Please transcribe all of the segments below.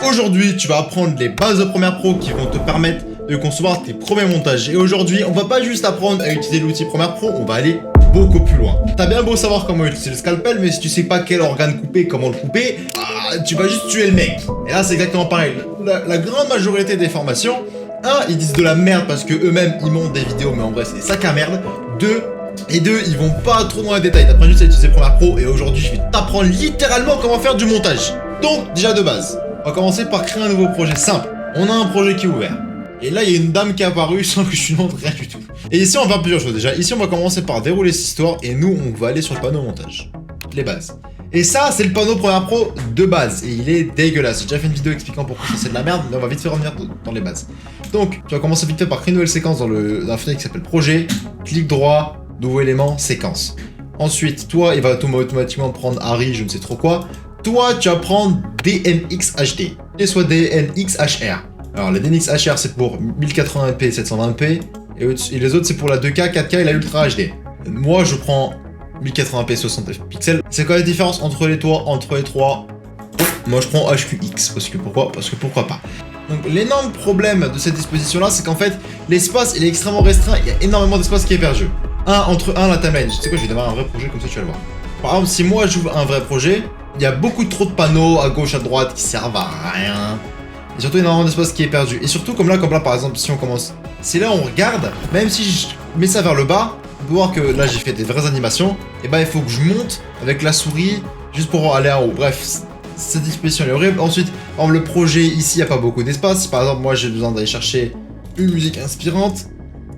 Aujourd'hui, tu vas apprendre les bases de Premiere Pro qui vont te permettre de concevoir tes premiers montages. Et aujourd'hui, on va pas juste apprendre à utiliser l'outil Premiere Pro, on va aller beaucoup plus loin. T'as bien beau savoir comment utiliser le scalpel, mais si tu sais pas quel organe couper, comment le couper, tu vas juste tuer le mec. Et là, c'est exactement pareil. La grande majorité des formations, ils disent de la merde parce que eux-mêmes, ils montent des vidéos, mais en vrai, c'est des sacs à merde. Deux, ils vont pas trop dans les détails. T'apprends juste à utiliser Premiere Pro et aujourd'hui, je vais t'apprendre littéralement comment faire du montage. Donc, déjà de base, on va commencer par créer un nouveau projet simple. On a un projet qui est ouvert. Et là, il y a une dame qui est apparue sans que je lui demande rien du tout. Et ici, on va faire plusieurs choses. Déjà, ici, on va commencer par dérouler cette histoire et nous, on va aller sur le panneau montage. Les bases. Et ça, c'est le panneau Premiere Pro de base. Et il est dégueulasse. J'ai déjà fait une vidéo expliquant pourquoi ça c'est de la merde, mais on va vite fait revenir dans les bases. Donc, tu vas commencer vite fait par créer une nouvelle séquence dans la fenêtre qui s'appelle projet. Clic droit, nouveau élément, séquence. Ensuite, toi, il va automatiquement prendre Harry, je ne sais trop quoi. Toi, tu vas prendre DNX HD. Et soit DNX HR. Alors, la DNX HR, c'est pour 1080p, 720p. Et les autres, c'est pour la 2K, 4K et la Ultra HD. Moi, je prends 1080p, 60 pixels. C'est quoi la différence entre les trois? Moi, je prends HQX. Pourquoi pas. Donc, l'énorme problème de cette disposition-là, c'est qu'en fait, l'espace, il est extrêmement restreint. Il y a énormément d'espace qui est perdu. Entre la timeline. Tu sais quoi, je vais démarrer un vrai projet, comme ça, tu vas le voir. Par exemple, si moi, j'ouvre un vrai projet, il y a beaucoup trop de panneaux à gauche, à droite qui servent à rien. Et surtout énormément d'espace qui est perdu. Et surtout comme là par exemple si on commence. Si là on regarde, même si je mets ça vers le bas, on peut voir que là j'ai fait des vraies animations. Et bah il faut que je monte avec la souris juste pour aller en haut. Bref, cette disposition est horrible. Ensuite, par exemple, le projet ici il n'y a pas beaucoup d'espace. Par exemple moi j'ai besoin d'aller chercher une musique inspirante.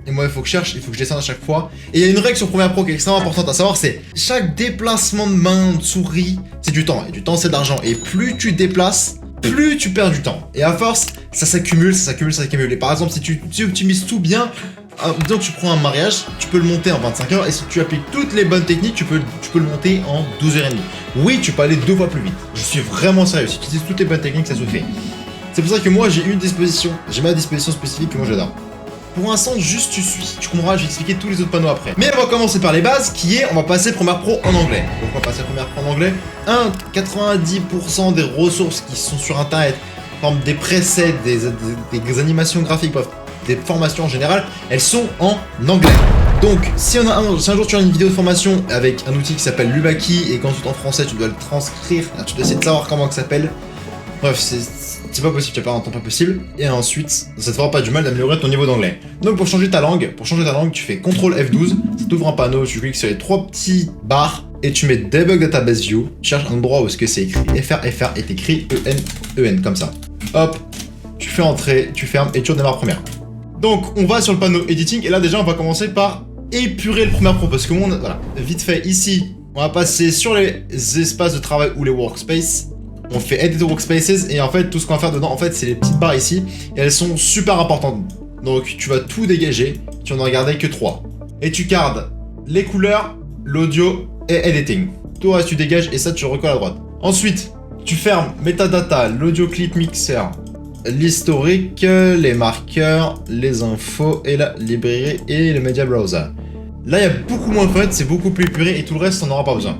Et moi il faut que je descende à chaque fois. Et il y a une règle sur Premiere Pro qui est extrêmement importante à savoir, c'est chaque déplacement de main, de souris, c'est du temps. Et du temps c'est de l'argent. Et plus tu déplaces, plus tu perds du temps. Et à force, ça s'accumule. Et par exemple, si tu optimises tout bien, disons que tu prends un mariage, tu peux le monter en 25 heures. Et si tu appliques toutes les bonnes techniques, tu peux le monter en 12h30. Oui, tu peux aller 2 fois plus vite. Je suis vraiment sérieux. Si tu utilises toutes les bonnes techniques, ça se fait. C'est pour ça que moi, j'ai ma disposition spécifique que moi j'adore. Pour l'instant, juste tu suis. Tu comprendras, je vais expliquer tous les autres panneaux après. Mais on va commencer par les bases, on va passer Premiere Pro en anglais. Pourquoi passer Premiere Pro en anglais 90% des ressources qui sont sur internet, par exemple des presets, des animations graphiques, bref, des formations en général, elles sont en anglais. Donc, si un jour tu as une vidéo de formation avec un outil qui s'appelle Lubaki et qu'ensuite en français tu dois le transcrire, tu dois essayer de savoir comment ça s'appelle. Bref, c'est pas possible, tu n'as pas un temps pas possible. Et ensuite, ça te fera pas du mal d'améliorer ton niveau d'anglais. Donc pour changer ta langue, tu fais CTRL F12, ça t'ouvre un panneau, tu cliques sur les 3 petits barres et tu mets Debug Database View. Tu cherches un endroit où c'est écrit FR et t'écris EN comme ça. Hop, tu fais entrer, tu fermes et tu redémarres Premiere. Donc on va sur le panneau Editing et là déjà on va commencer par épurer le Premiere Pro parce que voilà, vite fait ici, on va passer sur les espaces de travail ou les workspaces. On fait Edit Workspaces et en fait tout ce qu'on va faire dedans en fait c'est les petites barres ici et elles sont super importantes. Donc tu vas tout dégager, tu en as regardé que 3. Et tu gardes les couleurs, l'audio et Editing. Tout le reste tu dégages et ça tu le recolles à droite. Ensuite tu fermes Metadata, l'audio clip mixer, l'historique, les marqueurs, les infos et la librairie et le media browser. Là il y a beaucoup moins de fenêtres, c'est beaucoup plus épuré et tout le reste t'en auras pas besoin.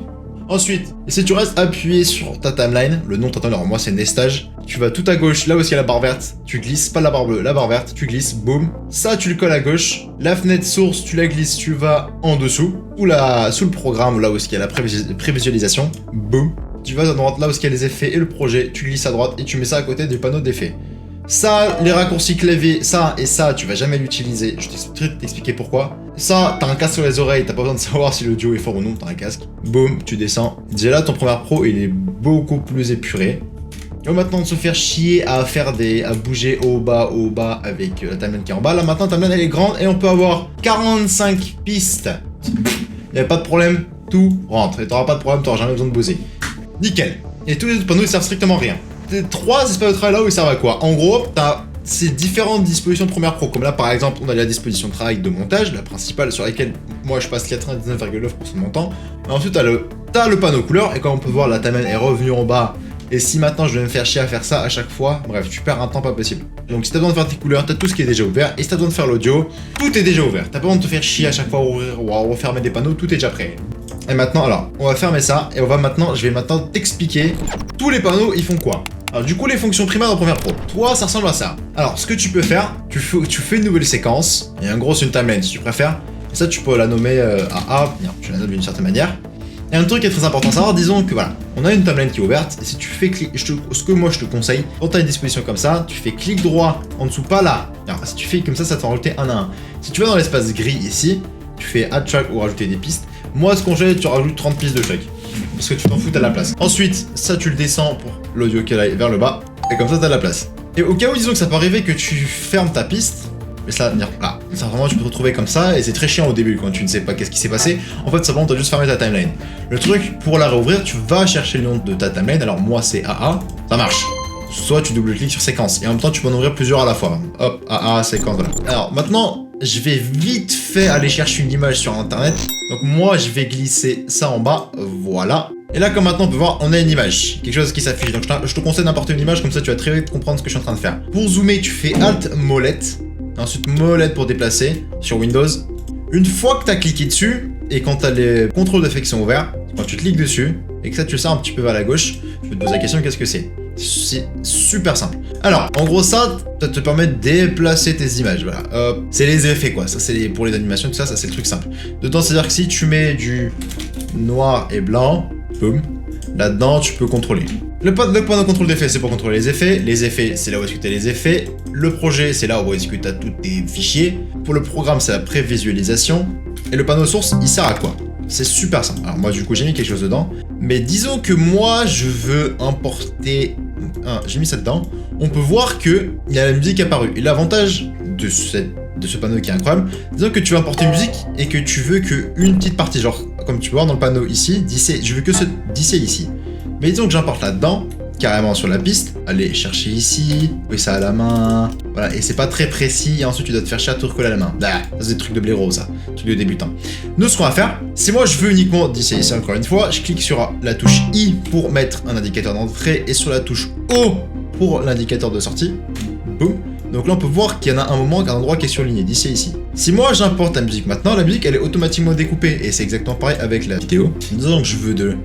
Ensuite, si tu restes appuyé sur ta timeline, le nom de ta timeline, alors moi c'est Nestage, tu vas tout à gauche, là où il y a la barre verte, tu glisses, pas la barre bleue, la barre verte, tu glisses, boum. Ça, tu le colles à gauche. La fenêtre source, tu la glisses, tu vas en dessous, ou sous le programme, là où il y a la prévisualisation, boum. Tu vas à droite, là où il y a les effets et le projet, tu glisses à droite et tu mets ça à côté du panneau d'effets. Ça, les raccourcis clavier, ça et ça, tu vas jamais l'utiliser. Je vais t'expliquer pourquoi. Ça, t'as un casque sur les oreilles, t'as pas besoin de savoir si l'audio est fort ou non, t'as un casque. Boum, tu descends. Déjà là, ton Premiere Pro, il est beaucoup plus épuré. Et maintenant, de se faire chier à bouger haut, bas, avec la timeline qui est en bas. Là, maintenant, ta timeline, elle est grande et on peut avoir 45 pistes. Y a pas de problème, tout rentre. Et t'auras pas de problème, t'auras jamais besoin de bosser. Nickel. Et tous les autres panneaux, ils servent strictement à rien. Tes 3 espaces de travail là où ils servent à quoi? En gros, t'as ces différentes dispositions de Premiere Pro. Comme là, par exemple, on a la disposition de travail de montage, la principale sur laquelle moi je passe 99,9% de mon temps. Et ensuite, t'as le panneau couleur. Et comme on peut voir, la timeline est revenue en bas. Et si maintenant je vais me faire chier à faire ça à chaque fois, bref, tu perds un temps pas possible. Donc si t'as besoin de faire tes couleurs, t'as tout ce qui est déjà ouvert. Et si t'as besoin de faire l'audio, tout est déjà ouvert. T'as pas besoin de te faire chier à chaque fois à ouvrir ou à refermer des panneaux, tout est déjà prêt. Et maintenant, alors, on va fermer ça et je vais maintenant t'expliquer tous les panneaux, ils font quoi. Alors du coup, les fonctions primaires dans Premiere Pro, toi, ça ressemble à ça. Alors, ce que tu peux faire, tu fais une nouvelle séquence, et en gros, c'est une timeline si tu préfères. Et ça, tu peux la nommer AA, tu la nommes d'une certaine manière. Et un truc qui est très important à savoir, disons que voilà, on a une timeline qui est ouverte, et si tu fais clic, ce que moi je te conseille, quand tu as une disposition comme ça, tu fais clic droit en dessous, pas là. Alors, si tu fais comme ça te va rajouter un à un. Si tu vas dans l'espace gris ici, tu fais add track ou rajouter des pistes. Moi, ce qu'on fait, tu rajoutes 30 pistes de track. Parce que tu t'en fous, t'as la place. Ensuite, ça tu le descends pour l'audio qu'elle aille vers le bas, et comme ça t'as la place. Et au cas où, disons que ça peut arriver que tu fermes ta piste, mais ça va venir là. Ça vraiment, tu peux te retrouver comme ça, et c'est très chiant au début quand tu ne sais pas qu'est-ce qui s'est passé. En fait, simplement, t'as juste fermé ta timeline. Le truc, pour la réouvrir, tu vas chercher le nom de ta timeline. Alors moi, c'est AA, ça marche. Soit tu double-cliques sur séquence, et en même temps, tu peux en ouvrir plusieurs à la fois. Hop, AA, séquence, voilà. Alors maintenant, je vais vite fait aller chercher une image sur internet. Donc moi, je vais glisser ça en bas, voilà. Et là, comme maintenant on peut voir, on a une image, quelque chose qui s'affiche. Donc je te conseille d'importer une image, comme ça tu vas très vite comprendre ce que je suis en train de faire. Pour zoomer, tu fais Alt molette, ensuite molette pour déplacer sur Windows. Une fois que tu as cliqué dessus, et quand tu as les contrôles d'effets qui sont ouverts, quand tu cliques dessus, et que ça tu sors un petit peu vers la gauche, je vais te poser la question, qu'est-ce que c'est? C'est super simple. Alors, en gros, ça te permet de déplacer tes images, voilà. C'est les effets, quoi. Ça, c'est pour les animations, tout ça, c'est le truc simple. Dedans, c'est-à-dire que si tu mets du noir et blanc, boum, là-dedans, tu peux contrôler. Le panneau de contrôle d'effets, c'est pour contrôler les effets. Les effets, c'est là où est-ce que tu as les effets. Le projet, c'est là où est-ce que tu as tous tes fichiers. Pour le programme, c'est la prévisualisation. Et le panneau source, il sert à quoi? C'est super simple. Alors moi, du coup, j'ai mis quelque chose dedans. Mais disons que moi, je veux importer... j'ai mis ça dedans. On peut voir qu'il y a la musique apparue. Et l'avantage de ce panneau qui est incroyable, disons que tu veux importer une musique et que tu veux qu'une petite partie, genre, comme tu peux voir dans le panneau ici, je veux que ce d'ici ici. Mais disons que j'importe là-dedans, carrément sur la piste, aller chercher ici, oui ça à la main, voilà, et c'est pas très précis, et ensuite tu dois te faire chier à tout recoller à la main. Ça c'est des trucs de blaireau ça, trucs de débutant. Nous ce qu'on va faire, si moi je veux uniquement d'ici ici encore une fois, je clique sur la touche I pour mettre un indicateur d'entrée et sur la touche O pour l'indicateur de sortie, boum. Donc là on peut voir qu'il y en a un endroit qui est surligné, d'ici ici. Si moi j'importe la musique maintenant, la musique elle est automatiquement découpée, et c'est exactement pareil avec la vidéo. Disons que je veux de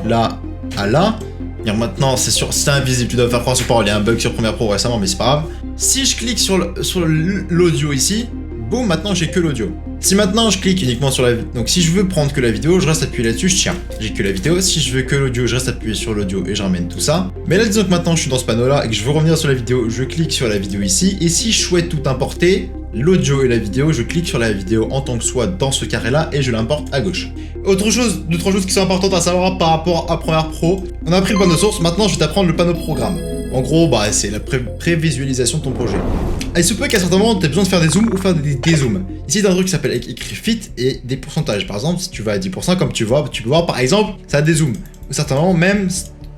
là à là. Et maintenant, c'est invisible, tu dois faire croire sur parole. Il y a un bug sur Premiere Pro récemment, mais c'est pas grave. Si je clique sur l'audio ici, boum, maintenant j'ai que l'audio. Si maintenant je clique uniquement sur la vidéo, donc si je veux prendre que la vidéo, je reste appuyé là-dessus, je tiens. J'ai que la vidéo. Si je veux que l'audio, je reste appuyé sur l'audio et je ramène tout ça. Mais là, disons que maintenant je suis dans ce panneau-là et que je veux revenir sur la vidéo, je clique sur la vidéo ici. Et si je souhaite tout importer, l'audio et la vidéo, je clique sur la vidéo en tant que soit dans ce carré-là et je l'importe à gauche. Deux, trois choses qui sont importantes à savoir par rapport à Premiere Pro. On a pris le panneau source, maintenant je vais t'apprendre le panneau programme. En gros, c'est la prévisualisation de ton projet. Il se peut qu'à certains moments, tu aies besoin de faire des zooms ou faire des dézooms. Ici, tu as un truc qui s'appelle écrit fit et des pourcentages. Par exemple, si tu vas à 10%, comme tu peux voir, par exemple, ça a des zooms. À certains moments, même,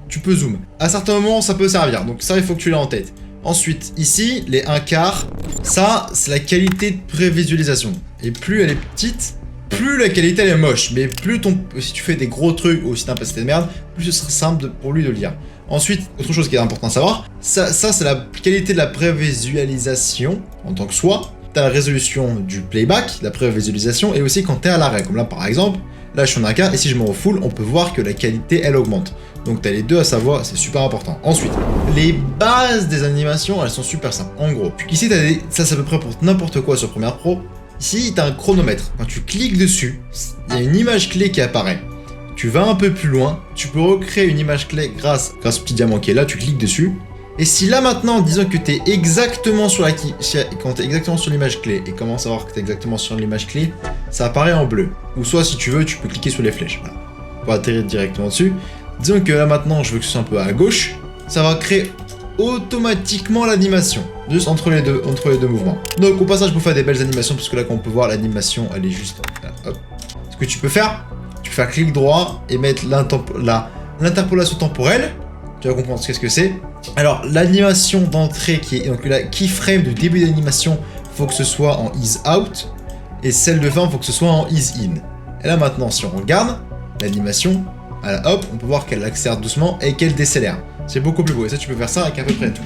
tu peux zoom. À certains moments, ça peut servir. Donc ça, il faut que tu l'aies en tête. Ensuite, ici, les 1/4, ça, c'est la qualité de prévisualisation. Et plus elle est petite, plus la qualité elle est moche. Mais plus si tu fais des gros trucs ou si t'as un PC de merde, plus ce sera simple pour lui de le lire. Ensuite, autre chose qui est important à savoir, ça c'est la qualité de la prévisualisation en tant que soi. T'as la résolution du playback, la prévisualisation, et aussi quand t'es à l'arrêt. Comme là par exemple, là je suis en 1/4 et si je me refoule, on peut voir que la qualité elle augmente. Donc t'as les deux à savoir, c'est super important. Ensuite, les bases des animations, elles sont super simples. En gros, ici t'as ça c'est à peu près pour n'importe quoi sur Premiere Pro. Ici t'as un chronomètre. Quand tu cliques dessus, il y a une image clé qui apparaît. Tu vas un peu plus loin, tu peux recréer une image clé grâce au petit diamant qui est là, tu cliques dessus. Et si là maintenant, disons que tu es exactement sur quand tu es exactement sur l'image clé, et comment savoir que tu es exactement sur l'image clé, ça apparaît en bleu. Ou soit si tu veux, tu peux cliquer sur les flèches, voilà, pour atterrir directement dessus. Disons que là maintenant, je veux que ce soit un peu à gauche, ça va créer automatiquement l'animation, juste entre les deux mouvements. Donc au passage, pour faire des belles animations, parce que là, quand on peut voir l'animation, elle est juste là, hop. Ce que tu peux faire clic droit et mettre l'interpolation temporelle. Tu vas comprendre qu'est-ce que c'est. Alors, l'animation d'entrée qui est donc la keyframe de début d'animation, faut que ce soit en ease out. Et celle de fin, faut que ce soit en ease in. Et là maintenant, si on regarde l'animation, hop, on peut voir qu'elle accélère doucement et qu'elle décélère. C'est beaucoup plus beau. Et ça, tu peux faire ça avec à peu près tout.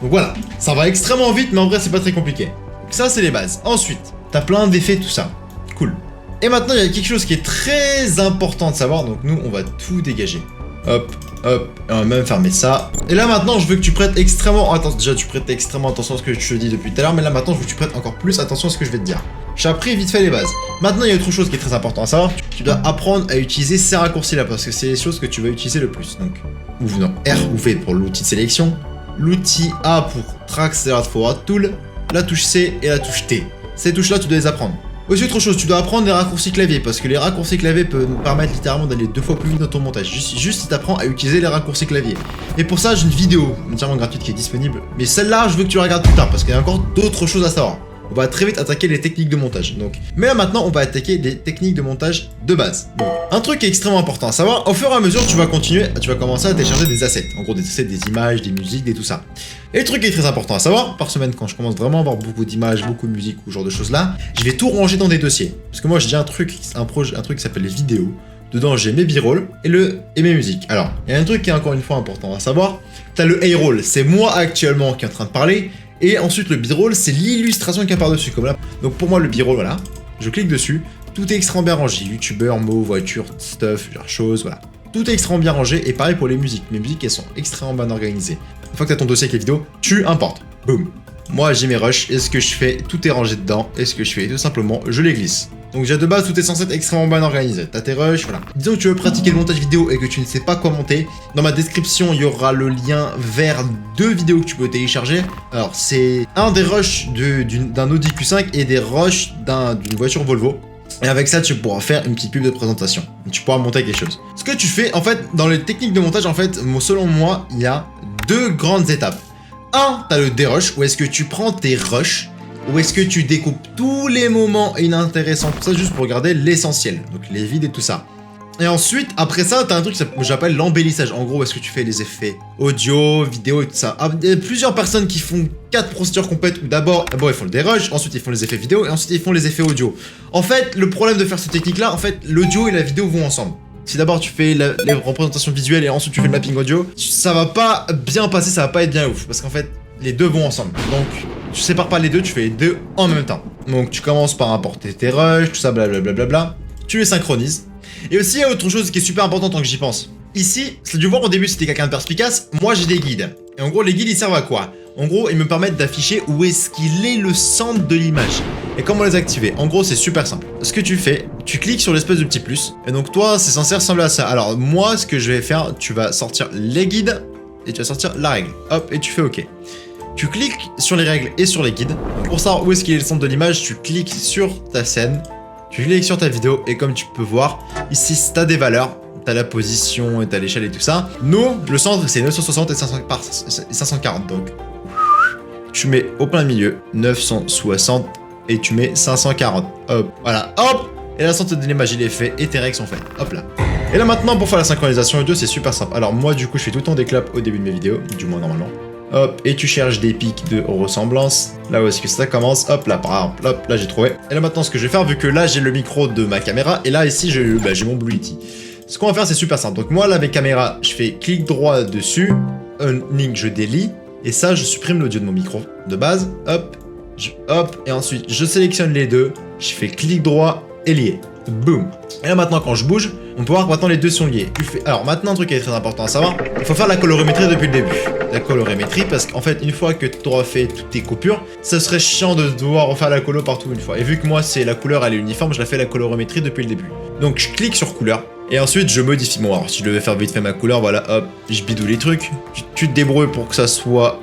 Donc voilà, ça va extrêmement vite, mais en vrai, c'est pas très compliqué. Donc ça, c'est les bases. Ensuite, t'as plein d'effets, tout ça. Cool. Et maintenant, il y a quelque chose qui est très important de savoir, donc nous, on va tout dégager. Hop, Hop, et on va même fermer ça. Et là maintenant, je veux que tu prêtes extrêmement attention. Déjà, tu prêtes extrêmement attention à ce que je te dis depuis tout à l'heure, mais là maintenant, je veux que tu prêtes encore plus attention à ce que je vais te dire. J'ai appris vite fait les bases. Maintenant, il y a autre chose qui est très important à savoir. Tu dois apprendre à utiliser ces raccourcis-là, parce que c'est les choses que tu vas utiliser le plus. Donc, ouvre non, R ou V pour l'outil de sélection, l'outil A pour Track Select Forward Tool, la touche C et la touche T. Ces touches-là, tu dois les apprendre. Aussi autre chose, tu dois apprendre les raccourcis clavier, parce que les raccourcis clavier peuvent nous permettre littéralement d'aller 2 fois plus vite dans ton montage. Juste si tu apprends à utiliser les raccourcis clavier. Et pour ça, j'ai une vidéo entièrement gratuite qui est disponible. Mais celle-là, je veux que tu la regardes plus tard, parce qu'il y a encore d'autres choses à savoir. On va très vite attaquer les techniques de montage. Donc, mais là maintenant, on va attaquer les techniques de montage de base. Donc, un truc qui est extrêmement important à savoir, au fur et à mesure, tu vas commencer à télécharger des assets. En gros, des assets, des images, des musiques, des tout ça. Et le truc qui est très important à savoir, par semaine, quand je commence vraiment à avoir beaucoup d'images, beaucoup de musique ou ce genre de choses là, je vais tout ranger dans des dossiers. Parce que moi, j'ai un truc qui s'appelle les vidéos. Dedans, j'ai mes b-rolls et mes musiques. Alors, il y a un truc qui est encore une fois important à savoir. T'as le A-roll, c'est moi actuellement qui est en train de parler. Et ensuite, le b-roll, c'est l'illustration qui apparaît dessus, comme là. Donc pour moi, le b-roll, voilà, je clique dessus, tout est extrêmement bien rangé. Youtubeur, mots, voiture, stuff, genre choses, voilà. Tout est extrêmement bien rangé, et pareil pour les musiques. Mes musiques, elles sont extrêmement bien organisées. Une fois que tu as ton dossier avec les vidéos, tu importes. Boum. Moi, j'ai mes rushs, et ce que je fais, tout est rangé dedans, et ce que je fais, tout simplement, je les glisse. Donc déjà de base, tout est censé être extrêmement bien organisé. T'as tes rushs, voilà. Disons que tu veux pratiquer le montage vidéo et que tu ne sais pas quoi monter. Dans ma description, il y aura le lien vers 2 vidéos que tu peux télécharger. Alors c'est un des rushs d'un Audi Q5 et des rushs d'une voiture Volvo. Et avec ça, tu pourras faire une petite pub de présentation. Tu pourras monter quelque chose. Ce que tu fais, en fait, dans les techniques de montage, en fait, selon moi, il y a 2 grandes étapes. T'as le dérush, où est-ce que tu prends tes rushs, ou est-ce que tu découpes tous les moments inintéressants, tout ça juste pour regarder l'essentiel, donc les vides et tout ça. Et ensuite, après ça, t'as un truc que j'appelle l'embellissage. En gros, est-ce que tu fais les effets audio, vidéo et tout ça. Il y a plusieurs personnes qui font 4 procédures complètes où d'abord ils font le dérush, ensuite ils font les effets vidéo et ensuite ils font les effets audio. En fait, le problème de faire cette technique-là, en fait, l'audio et la vidéo vont ensemble. Si d'abord tu fais les représentations visuelles et ensuite tu fais le mapping audio, ça va pas bien passer, ça va pas être bien ouf. Parce qu'en fait, les deux vont ensemble. Donc, tu sépares pas les deux, tu fais les deux en même temps. Donc, tu commences par importer tes rushs, tout ça, blablabla. Tu les synchronises. Et aussi, il y a autre chose qui est super important tant que j'y pense. Ici, c'est dû voir au début si t'es quelqu'un de perspicace, moi j'ai des guides. Et en gros, les guides ils servent à quoi? En gros, ils me permettent d'afficher où est-ce qu'il est le centre de l'image. Et comment les activer? En gros, c'est super simple. Ce que tu fais, tu cliques sur l'espèce de petit plus. Et donc toi, c'est censé ressembler à ça. Alors moi, ce que je vais faire, tu vas sortir les guides et tu vas sortir la règle. Hop, et tu fais OK. Tu cliques sur les règles et sur les guides. Pour savoir où est-ce qu'il est le centre de l'image, tu cliques sur ta scène, tu cliques sur ta vidéo et comme tu peux voir, ici, t'as des valeurs. T'as la position et t'as l'échelle et tout ça. Nous, le centre, c'est 960 et 540. Donc, tu mets au plein milieu 960 et tu mets 540. Hop, voilà, hop. Et la centre de l'image, il est fait et tes règles sont faites. Hop là. Et là maintenant, pour faire la synchronisation audio, c'est super simple. Alors moi, du coup, je fais tout le temps des claps au début de mes vidéos, du moins normalement. Hop, et tu cherches des pics de ressemblance. Là où est-ce que ça commence? Hop là, par exemple, hop, là j'ai trouvé. Et là maintenant, ce que je vais faire, vu que là j'ai le micro de ma caméra, et là ici j'ai mon Blue Yeti. Ce qu'on va faire, c'est super simple. Donc moi, là, mes caméras, je fais clic droit dessus, unlink, je délie, et ça, je supprime l'audio de mon micro de base. Hop, hop, et ensuite, je sélectionne les deux, je fais clic droit et lier. Boum. Et là maintenant, quand je bouge, on peut voir que maintenant les deux sont liés. Alors maintenant, un truc qui est très important à savoir, il faut faire la colorimétrie depuis le début. La colorimétrie, parce qu'en fait, une fois que tu auras fait toutes tes coupures, ça serait chiant de devoir refaire la colo partout une fois. Et vu que moi, la couleur, elle est uniforme, je la fais la colorimétrie depuis le début. Donc je clique sur couleur. Et ensuite, je modifie. Bon, alors si je devais faire vite fait ma couleur, voilà, hop, je bidouille les trucs. Tu te débrouilles pour que ça soit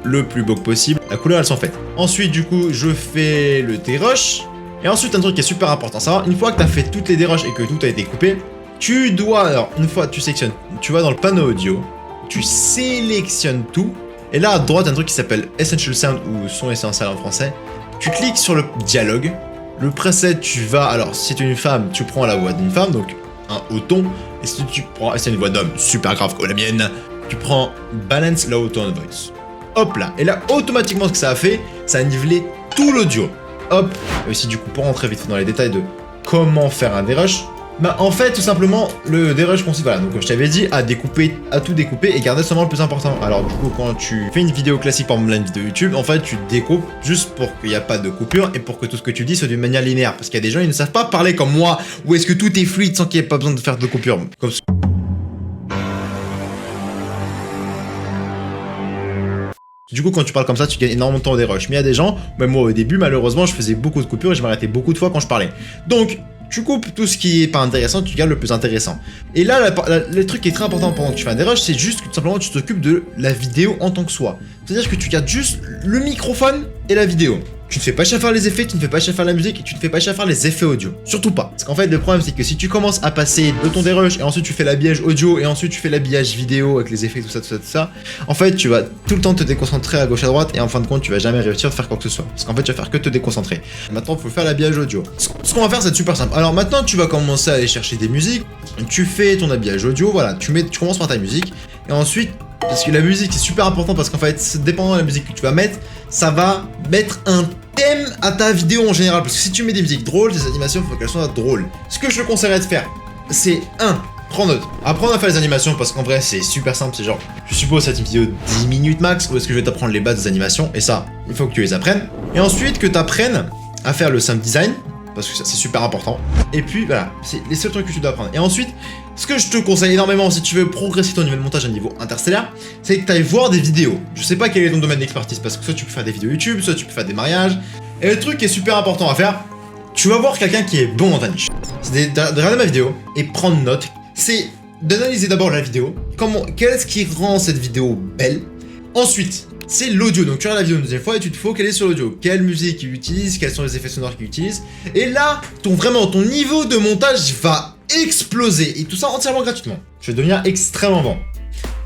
le plus beau que possible. La couleur, elles sont faites. Ensuite, du coup, je fais le dérush. Et ensuite, un truc qui est super important à savoir, une fois que tu as fait toutes les dérushs et que tout a été coupé, tu dois, alors, une fois tu sélectionnes, tu vas dans le panneau audio, tu sélectionnes tout. Et là, à droite, un truc qui s'appelle Essential Sound ou son essentiel en français. Tu cliques sur le dialogue. Le preset, tu vas, alors, si tu es une femme, tu prends la voix d'une femme, donc un haut ton, et si tu prends, et c'est une voix d'homme super grave comme la mienne, tu prends Balance Low Tone Voice. Hop là, et là automatiquement ce que ça a fait, ça a nivelé tout l'audio. Hop, et aussi du coup pour rentrer vite dans les détails de comment faire un dérush, bah en fait tout simplement le dérush consiste, voilà, donc comme je t'avais dit, à tout découper et garder seulement le plus important. Alors du coup quand tu fais une vidéo classique, par exemple là, une vidéo YouTube, en fait tu découpes juste pour qu'il n'y a pas de coupure et pour que tout ce que tu dis soit d'une manière linéaire, parce qu'il y a des gens ils ne savent pas parler comme moi, où est-ce que tout est fluide sans qu'il n'y ait pas besoin de faire de coupure. Comme Du coup, quand tu parles comme ça, tu gagnes énormément de temps au dérush. Mais il y a des gens, même moi au début, malheureusement, je faisais beaucoup de coupures et je m'arrêtais beaucoup de fois quand je parlais. Donc, tu coupes tout ce qui est pas intéressant, tu gardes le plus intéressant. Et là, le truc qui est très important pendant que tu fais un dérush, c'est juste que tout simplement tu t'occupes de la vidéo en tant que soi. C'est-à-dire que tu gardes juste le microphone et la vidéo. Tu ne fais pas chier à faire les effets, tu ne fais pas chier à faire la musique et tu ne fais pas chier à faire les effets audio. Surtout pas. Parce qu'en fait, le problème, c'est que si tu commences à passer de ton dérush et ensuite tu fais l'habillage audio et ensuite tu fais l'habillage vidéo avec les effets, tout ça, en fait, tu vas tout le temps te déconcentrer à gauche à droite et en fin de compte, tu vas jamais réussir à faire quoi que ce soit. Parce qu'en fait, tu vas faire que te déconcentrer. Maintenant, il faut faire l'habillage audio. Ce qu'on va faire, c'est super simple. Alors maintenant, tu vas commencer à aller chercher des musiques. Tu fais ton habillage audio, voilà. Tu commences par ta musique et ensuite. Parce que la musique c'est super important parce qu'en fait, dépendant de la musique que tu vas mettre, ça va mettre un thème à ta vidéo en général. Parce que si tu mets des musiques drôles, tes animations, il faut qu'elles soient drôles. Ce que je te conseillerais de faire, c'est prends note. Apprendre à faire les animations parce qu'en vrai c'est super simple, c'est genre, je suppose cette vidéo 10 minutes max où est-ce que je vais t'apprendre les bases des animations et ça, il faut que tu les apprennes. Et ensuite que tu apprennes à faire le sound design. Parce que c'est super important. Et puis voilà, c'est les seuls trucs que tu dois apprendre. Et ensuite, ce que je te conseille énormément si tu veux progresser ton niveau de montage à un niveau interstellaire, c'est que tu ailles voir des vidéos. Je sais pas quel est ton domaine d'expertise, parce que soit tu peux faire des vidéos YouTube, soit tu peux faire des mariages. Et le truc qui est super important à faire, tu vas voir quelqu'un qui est bon dans ta niche. C'est de regarder ma vidéo et prendre note. C'est d'analyser d'abord la vidéo. Qu'est-ce qui rend cette vidéo belle? Ensuite, c'est l'audio. Donc tu regardes la vidéo une deuxième fois et tu te focalises sur l'audio. Quelle musique il utilise, quels sont les effets sonores qu'il utilise. Et là, vraiment, ton niveau de montage va exploser. Et tout ça entièrement gratuitement. Tu vas devenir extrêmement bon.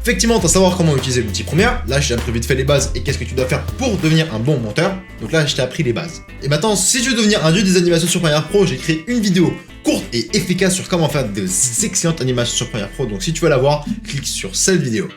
Effectivement, tu vas savoir comment utiliser l'outil Premiere. Là, je t'ai appris vite fait les bases et qu'est-ce que tu dois faire pour devenir un bon monteur. Donc là, je t'ai appris les bases. Et maintenant, si tu veux devenir un dieu des animations sur Premiere Pro, j'ai créé une vidéo courte et efficace sur comment faire des excellentes animations sur Premiere Pro. Donc si tu veux la voir, clique sur cette vidéo.